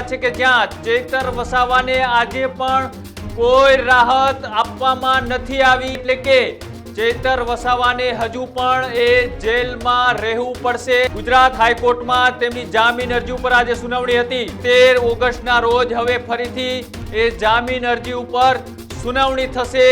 રહ્યા છે કે જ્યાં ચૈતર વસાવાને આજે પણ કોઈ રાહત આપવામાં નથી આવી, એટલે કે ચૈતર વસાવાને હજુ પણ એ જેલમાં રહેવું પડશે। ગુજરાત હાઈકોર્ટમાં તેમની જામીન અરજી ઉપર આજે સુનાવણી હતી। 13 ઓગસ્ટના રોજ હવે ફરીથી એ જામીન અરજી ઉપર સુનાવણી થશે।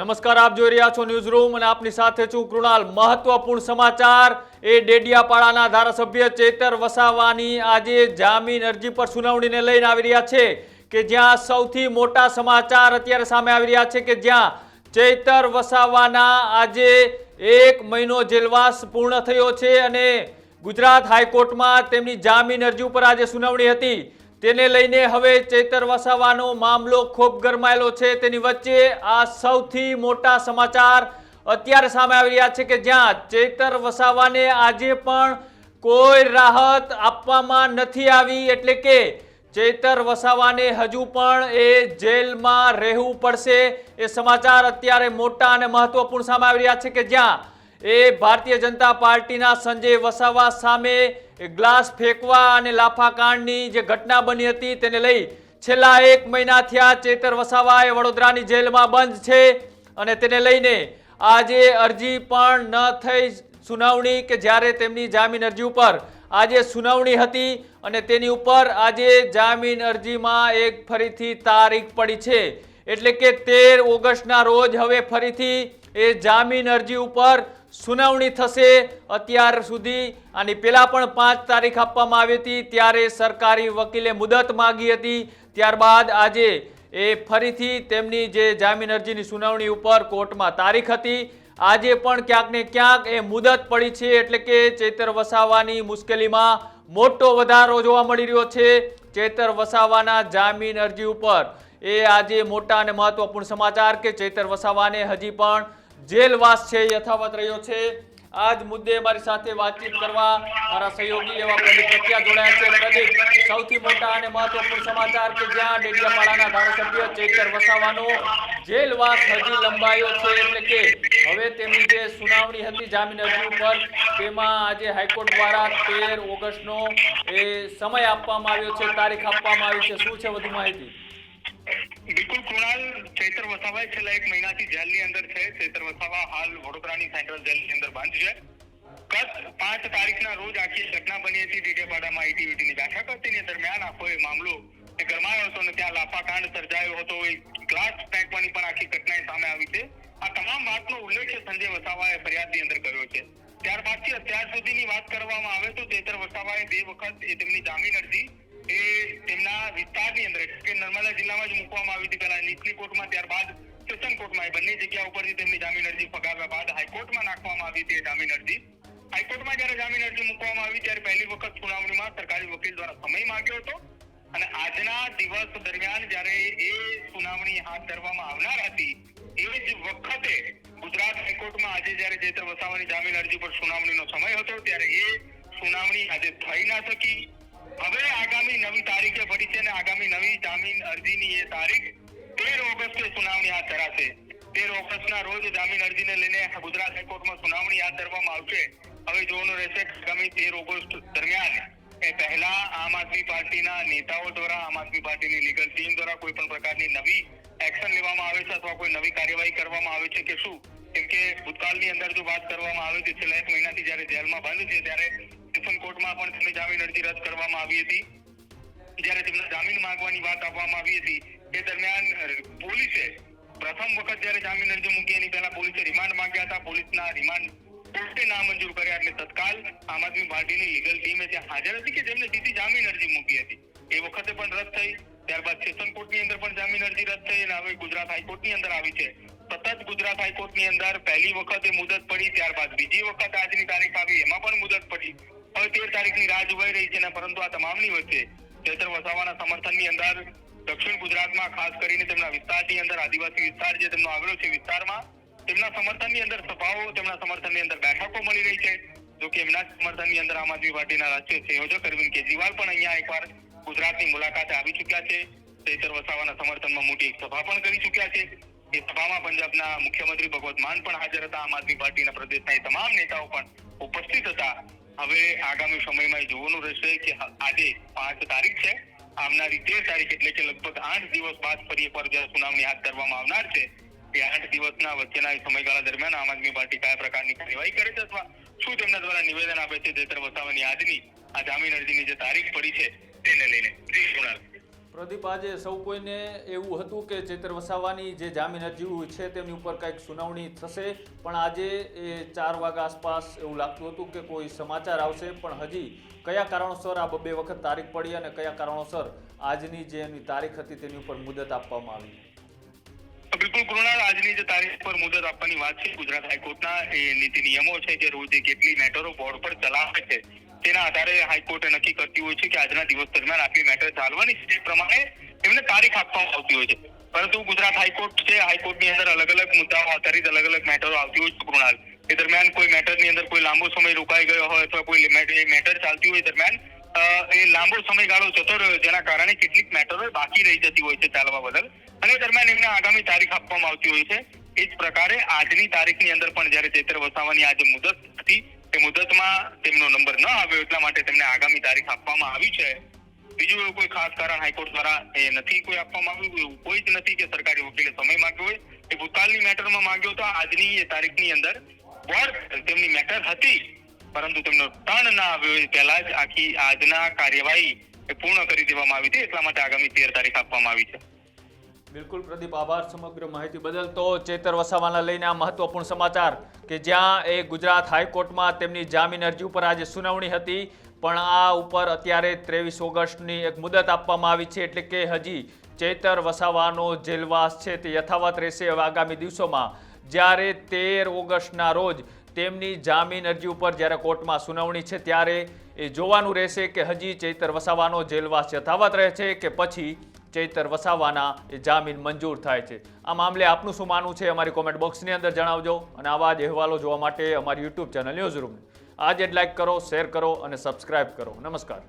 નમસ્કાર, આપ જોઈ રહ્યા છો ન્યૂઝ રૂમ અને આપની સાથે છું કૃણાલ। મહત્વપૂર્ણ સમાચાર એ ડેડિયાપાડાના ધારાસભ્ય ચૈતર વસાવાની આજે જામીન અરજી પર સુનાવણીને લઈને આવી રહ્યા છે કે જ્યાં સૌથી મોટા સમાચાર અત્યારે સામે આવી રહ્યા છે કે જ્યાં ચૈતર વસાવાના આજે 1 મહિનો જેલવાસ પૂર્ણ થયો છે અને ગુજરાત હાઈકોર્ટમાં તેમની જામીન અરજી ઉપર આજે સુનાવણી હતી। તેને લઈને હવે ચૈતર વસાવાનો મામલો ખૂબ ગરમાયેલો છે। તેની વચ્ચે આ સૌથી મોટા સમાચાર અત્યારે સામે આવી રહ્યા છે કે જ્યાં ચૈતર વસાવાને આજે પણ કોઈ રાહત આપવામાં નથી આવી, એટલે કે ચૈતર વસાવાને હજુ પણ એ જેલમાં રહેવું પડશે। એ સમાચાર અત્યારે મોટા અને મહત્વપૂર્ણ સામે આવી રહ્યા છે કે જ્યાં એ ભારતીય જનતા પાર્ટીના સંજય વસાવા સામે ગ્લાસ ફેંકવા અને લાફાકાંડની જે ઘટના બની હતી તેને લઈ છેલ્લા 1 મહિના થયા ચૈતર વસાવા એ વડોદરાની જેલમાં બંધ છે અને તેને લઈને આજે અરજી પણ ન થઈ સુનાવણી કે જ્યારે તેમની જામીન અરજી ઉપર આજે સુનાવણી હતી અને તેની ઉપર આજે જામીન અરજીમાં એક ફરીથી તારીખ પડી છે, એટલે કે 13 ઓગસ્ટના રોજ હવે ફરીથી એ જામીન અરજી ઉપર સુનાવણી થશે। અત્યાર સુધી આની પહેલા પણ 5 તારીખ આપવામાં આવી હતી, ત્યારે સરકારી વકીલે મુદત માંગી હતી। ત્યારબાદ આજે એ ફરીથી તેમની જે જામીન અરજીની સુનાવણી ઉપર કોર્ટમાં તારીખ હતી, આજે પણ ક્યાંક ને ક્યાંક એ મુદત પડી છે, એટલે કે ચૈતર વસાવાની મુશ્કેલીમાં મોટો વધારો જોવા મળી રહ્યો છે। ચૈતર વસાવાના જામીન અરજી ઉપર એ આજે મોટા અને મહત્વપૂર્ણ સમાચાર કે ચૈતર વસાવાને હજી પણ જેલવાસ છે યથાવત રહ્યો છે। આ જ મુદ્દે મારી સાથે વાતચીત કરવા મારા સહયોગી એવા પ્રદીપ કટિયા જોડાયા છે। પ્રદીપ, સૌથી મોટા અને મહત્વપૂર્ણ સમાચાર કે જ્યાં ડેડિયાપાડાના ધારાસભ્ય ચૈતર વસાવાનો જેલવાસ હજી લંબાયો છે, એટલે કે હવે તેમની જે સુનાવણી હતી જામીન અરજી ઉપર તેમાં આજે હાઈકોર્ટ દ્વારા 13 ઓગસ્ટનો એ સમય આપવામાં આવ્યો છે, તારીખ આપવામાં આવી છે। શું છે વધુ માહિતી? બિલકુલ કૃણાલ, ચૈતર વસાવા છેલ્લા 1 મહિનાથી જેલની અંદર છે। ચૈતર વસાવા હાલ વડોદરાની સેન્ટ્રલ જેલની અંદર બંધ છે। ગત 5 તારીખના રોજ આખી ઘટના બની હતી ડેડિયાપાડામાં ITVTની બેઠક હતી, તેની દરમિયાન આખો એ મામલો ગરમાયો હતો અને ત્યાં લાફાકાંડ સર્જાયો હતો। ગ્લાસ ફેંકવાની પણ આખી ઘટના સામે આવી છે। આ તમામ વાતનો ઉલ્લેખ સંજય વસાવાએ ફરિયાદની અંદર કર્યો છે। ત્યારબાદથી અત્યાર સુધીની વાત કરવામાં આવે તો ચૈતર વસાવાએ 2 વખત તેમની જામીન અરજી એ તેમના વિસ્તારની અંદર એટલે કે નર્મદા જિલ્લામાં જ મૂકવામાં આવી હતી। પહેલા નીચલી કોર્ટમાં, ત્યારબાદ સેશન કોર્ટમાં, એ બંને જગ્યા ઉપરથી તેમની જામીન અરજી ફગાવ્યા બાદ હાઈકોર્ટમાં નાખવામાં આવી હતી જામીન અરજી। હાઈકોર્ટમાં જ્યારે જામીન અરજી મૂકવામાં આવી ત્યારે પહેલી વખત સુનાવણીમાં સરકારી વકીલ દ્વારા સમય માંગ્યો હતો અને આજના દિવસ દરમિયાન જ્યારે એ સુનાવણી હાથ ધરવામાં આવનાર હતી એ જ વખતે ગુજરાત હાઈકોર્ટમાં આજે જ્યારે ચૈતર વસાવાની જામીન અરજી પર સુનાવણીનો સમય હતો ત્યારે એ સુનાવણી આજે થઈ ના શકી। હવે આગામી નવી તારીખે પડી છે અને આગામી નવી જામીન અરજીની એ તારીખ 13 ઓગસ્ટે સુનાવણી હાથ ધરાશે। 13 ઓગસ્ટના રોજ જામીન અરજીને લઈને ગુજરાત હાઈકોર્ટમાં સુનાવણી હાથ ધરવામાં આવશે। હવે જોવાનું રહેશે આગામી 13 ઓગસ્ટ દરમિયાન એ પહેલા આમ આદમી પાર્ટીના નેતાઓ દ્વારા, આમ આદમી પાર્ટીની લીગલ ટીમ દ્વારા કોઈ પણ પ્રકારની નવી એક્શન લેવામાં આવે છે અથવા કોઈ નવી કાર્યવાહી કરવામાં આવે છે કે શું? કેમ કે ભૂતકાળની અંદર જો વાત કરવામાં આવે તો છેલ્લા 1 મહિનાથી જ્યારે જેલમાં બંધ છે ત્યારે સેશન કોર્ટમાં પણ તેમની જામીન અરજી રદ કરવામાં આવી હતી। જ્યારે તેમના જામીન માંગવાની વાત આપવામાં આવી હતી એ દરમિયાન પોલીસે પ્રથમ વખત જ્યારે જામીન અરજી મૂકી એની પહેલા પોલીસે રિમાન્ડ માંગ્યા હતા। પોલીસના રિમાન્ડ કોર્ટે નામંજૂર કર્યા એટલે તત્કાલ આમ આદમી પાર્ટીની લીગલ ટીમે ત્યાં હાજર હતી કે જેમને સીધી જામીન અરજી મૂકી હતી, એ વખતે પણ રદ થઈ। ત્યારબાદ સેશન કોર્ટની અંદર પણ જામીન અરજી રદ થઈ અને હવે ગુજરાત હાઈકોર્ટની અંદર આવી છે। સતત ગુજરાત હાઈકોર્ટની અંદર પહેલી વખતે મુદત પડી, ત્યારબાદ બીજી વખત આજની તારીખ આવી, એમાં પણ મુદત પડી। હવે 13 તારીખની રાહ જોવાઈ રહી છે, પરંતુ આ તમામની વચ્ચે ચૈતર વસાવાના સમર્થનની અંદર દક્ષિણ ગુજરાતમાં ખાસ કરીને તેમના વિસ્તારની અંદર આદિવાસી વિસ્તાર જે તેમનો આવેલો છે વિસ્તારમાં તેમના સમર્થનની અંદર સભાઓ, તેમના સમર્થનની અંદર બેઠકો મળી રહી છે। જો કે એમના સમર્થનની અંદર આમ આદમી પાર્ટીના રાષ્ટ્રીય સંયોજક અરવિંદ કેજરીવાલ પણ અહીંયા એકવાર ગુજરાતની મુલાકાતે આવી ચૂક્યા છે। ચૈતર વસાવાના સમર્થનમાં મોટી એક સભા પણ કરી ચૂક્યા છે. એ સભામાં પંજાબના મુખ્યમંત્રી ભગવત માન પણ હાજર હતા. આમ આદમી પાર્ટીના પ્રદેશના એ તમામ નેતાઓ પણ ઉપસ્થિત હતા. હવે આગામી સમયમાં એ જોવાનું રહેશે કે આજે 5 તારીખ છે. આવનારી 13 તારીખ એટલે કે લગભગ 8 દિવસ બાદ ફરી એકવાર જ્યારે સુનાવણી હાથ ધરવામાં આવનાર છે, એ 8 દિવસના વચ્ચેના સમયગાળા દરમિયાન આમ આદમી પાર્ટી કયા પ્રકારની કાર્યવાહી કરે છે અથવા શું તેમના દ્વારા નિવેદન આપે છે ચૈતર વસાવાની આજની આ જામીન અરજીની જે તારીખ પડી છે તેને લઈને. જી કુણાલ. પ્રદીપ, આજે સૌ કોઈને એવું હતું કે ચૈતર વસાવાની જે જામીન અરજી છે તેમની ઉપર કંઈક સુનાવણી થશે, પણ આજે એ 4 વાગ્યા આસપાસ એવું લાગતું હતું કે કોઈ સમાચાર આવશે, પણ હજી કયા કારણોસર આ 2 વખત તારીખ પડી અને કયા કારણોસર આજની જે એની તારીખ હતી તેની ઉપર મુદત આપવામાં આવી? બિલકુલ કૃણાલ, આજની જે તારીખ પર મુદત આપવાની વાત છે, ગુજરાત હાઈકોર્ટના એ નીતિ નિયમો છે કે રોજ કેટલી મેટરો બોર્ડ પર ચલાવે છે તેના આધારે હાઈકોર્ટે નક્કી કરતી હોય છે કે આજના દિવસ દરમિયાન આટલી મેટર ચાલવાની છે, તે પ્રમાણે એમને તારીખ આપવામાં આવતી હોય છે. પરંતુ ગુજરાત હાઈકોર્ટ છે, હાઈકોર્ટની અંદર અલગ અલગ મુદ્દાઓ આધારિત અલગ અલગ મેટરો આવતી હોય છે કૃણાલ. એ દરમિયાન કોઈ મેટરની અંદર કોઈ લાંબો સમય રોકાઈ ગયો હોય અથવા કોઈ મેટર ચાલતી હોય દરમિયાન એ લાંબો સમયગાળો જતો રહ્યો, જેના કારણે કેટલીક મેટરો બાકી રહી જતી હોય છે ચાલવા બદલ, અને દરમિયાન એમને આગામી તારીખ આપવામાં આવતી હોય છે. એ જ પ્રકારે આજની તારીખની અંદર પણ જ્યારે ચૈતર વસાવાની આ જે મુદત હતી તે મુદતમાં તેમનો નંબર ન આવ્યો એટલા માટે તેમને આગામી તારીખ આપવામાં આવી છે. બીજું એવું કોઈ ખાસ કારણ હાઈકોર્ટ દ્વારા એ નથી કોઈ આપવામાં આવ્યું. એવું કોઈ જ નથી કે સરકારી વકીલે સમય માંગ્યો હોય. એ ભૂતકાળની મેટરમાં માંગ્યો હતો. આજની એ તારીખની અંદર બોર્ડ તેમની મેટર હતી, પરંતુ તેમનો ટર્ન ના આવ્યો એ પહેલા જ આખી આજના કાર્યવાહી એ પૂર્ણ કરી દેવામાં આવી હતી. એટલા માટે આગામી 13 તારીખ આપવામાં આવી છે. બિલકુલ પ્રદીપ, આભાર સમગ્ર માહિતી બદલ. તો ચૈતર વસાવાના લઈને આ મહત્વપૂર્ણ સમાચાર કે જ્યાં એ ગુજરાત હાઈકોર્ટમાં તેમની જામીન અરજી ઉપર આજે સુનાવણી હતી, પણ આ ઉપર અત્યારે 23 ઓગસ્ટની એક મુદત આપવામાં આવી છે, એટલે કે હજી ચૈતર વસાવાનો જેલવાસ છે તે યથાવત રહેશે. હવે આગામી દિવસોમાં જ્યારે 13 ઓગસ્ટના રોજ તેમની જામીન અરજી ઉપર જ્યારે કોર્ટમાં સુનાવણી છે ત્યારે એ જોવાનું રહેશે કે હજી ચૈતર વસાવાનો જેલવાસ યથાવત રહે છે કે પછી ચૈતર વસાવાના એ જામીન મંજૂર થાય છે. આ મામલે આપનું શું માનવું છે અમારી કોમેન્ટ બોક્સની અંદર જણાવજો, અને આવા જ અહેવાલો જોવા માટે અમારી યુટ્યુબ ચેનલ ન્યૂઝ રૂમને આજે જ લાઈક કરો, શેર કરો અને સબસ્ક્રાઇબ કરો. નમસ્કાર.